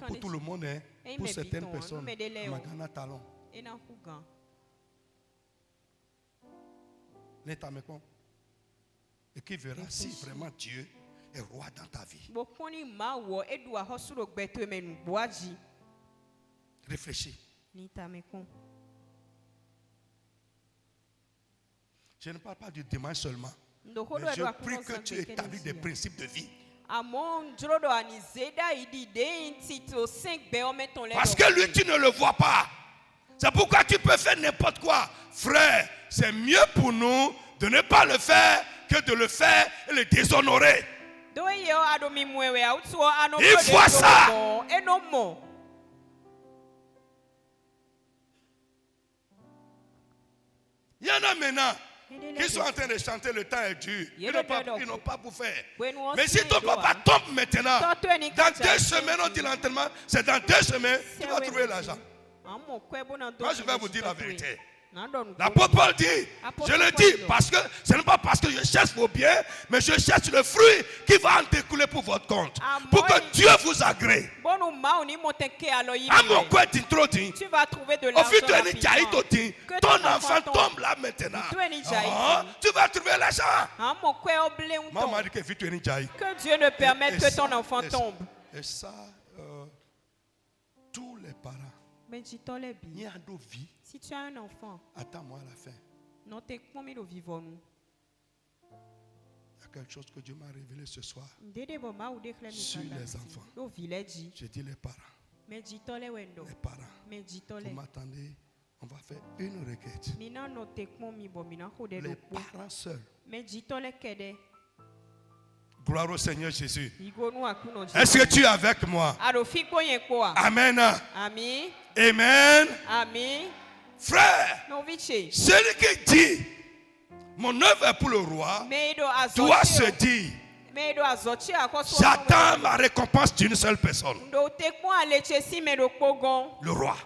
pour tout le monde, hein. Pour certaines personnes, Magana talent. Et qui verra si vraiment Dieu est roi dans ta vie. Réfléchis. Je ne parle pas du dimanche seulement. Mais je prie que tu établis des principes de vie. Parce que lui, tu ne le vois pas. C'est pourquoi tu peux faire n'importe quoi. Frère, c'est mieux pour nous de ne pas le faire que de le faire et le déshonorer. Il voit ça. Il y en a maintenant qui sont en train de chanter le temps est dur. Ils n'ont pas pour faire. Mais si ton papa tombe maintenant, dans 2 semaines, on dit l'entraînement, c'est dans 2 semaines, tu vas trouver l'argent. Moi, je vais vous dire la vérité. L'apôtre Paul dit, je le dis parce que ce n'est pas parce que je cherche vos biens, mais je cherche le fruit qui va en découler pour votre compte. Pour que Dieu vous agrée. À mon quoi tu vas trouver de l'argent rapidement. Ton enfant tombe là maintenant. Tu vas trouver l'argent. Maman dit que Dieu ne permette que ton enfant tombe. Et ça, tous les parents. Il y a d'autres vies. Si tu as un enfant, attends-moi à la fin. non, t'es combien de vivons nous? Il y a quelque chose que Dieu m'a révélé ce soir sur les enfants. J'ai dit les parents. Les parents, vous m'attendez, on va faire une requête. Les parents seuls. Gloire au Seigneur Jésus. Est-ce que tu es avec moi? Amen. Amen. Amen. Frère, celui qui dit mon œuvre est pour le roi doit se dire j'attends ma récompense d'une seule personne. Le roi.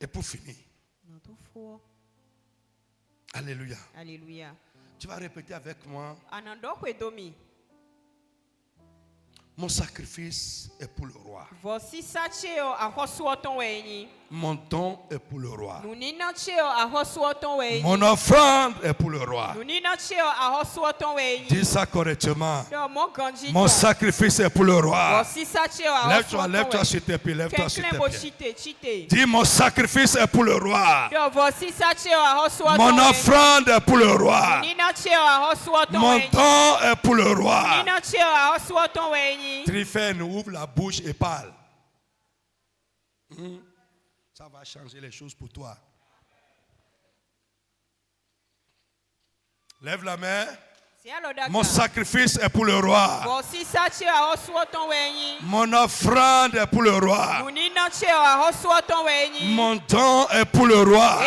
Et pour finir, alléluia. Alléluia. Tu vas répéter avec moi. Mon sacrifice est pour le roi. Mon don est pour le roi. Mon offrande est pour le roi. Dis ça correctement. Mon sacrifice est pour le roi. Lève-toi, s'il te plaît. Lève-toi, s'il te plaît. Dis mon sacrifice est pour le roi. Mon offrande est pour le roi. Mon don est pour le roi. Tryphène, ouvre la bouche et parle. Ça va changer les choses pour toi. Lève la main. Mon sacrifice est pour le roi. Mon offrande est pour le roi. Mon don est pour le roi.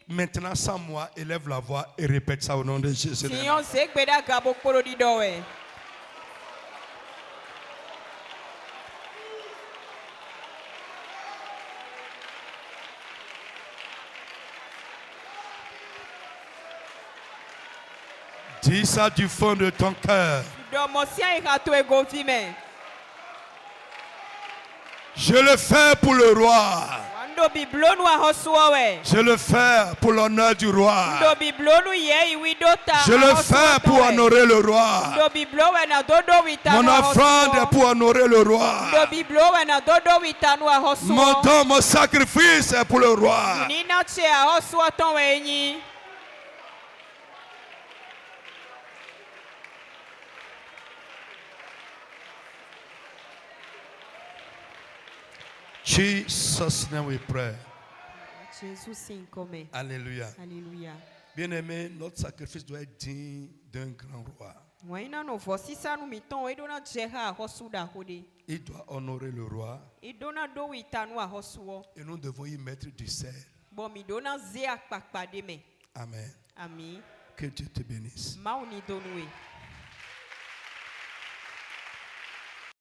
Maintenant, sans moi, élève la voix et répète ça au nom de Jésus. Dis ça du fond de ton cœur. Je le fais pour le roi. Je le fais pour l'honneur du roi. Je le fais pour honorer le roi. Mon offrande est pour honorer le roi. Mon don, mon sacrifice est pour le roi. Jesus' name we pray. Alléluia. Alléluia. Bien-aimé, notre sacrifice doit être digne d'un grand roi. Il doit honorer le roi. Et nous devons y mettre du sel. Amen. Amen. Que Dieu te bénisse.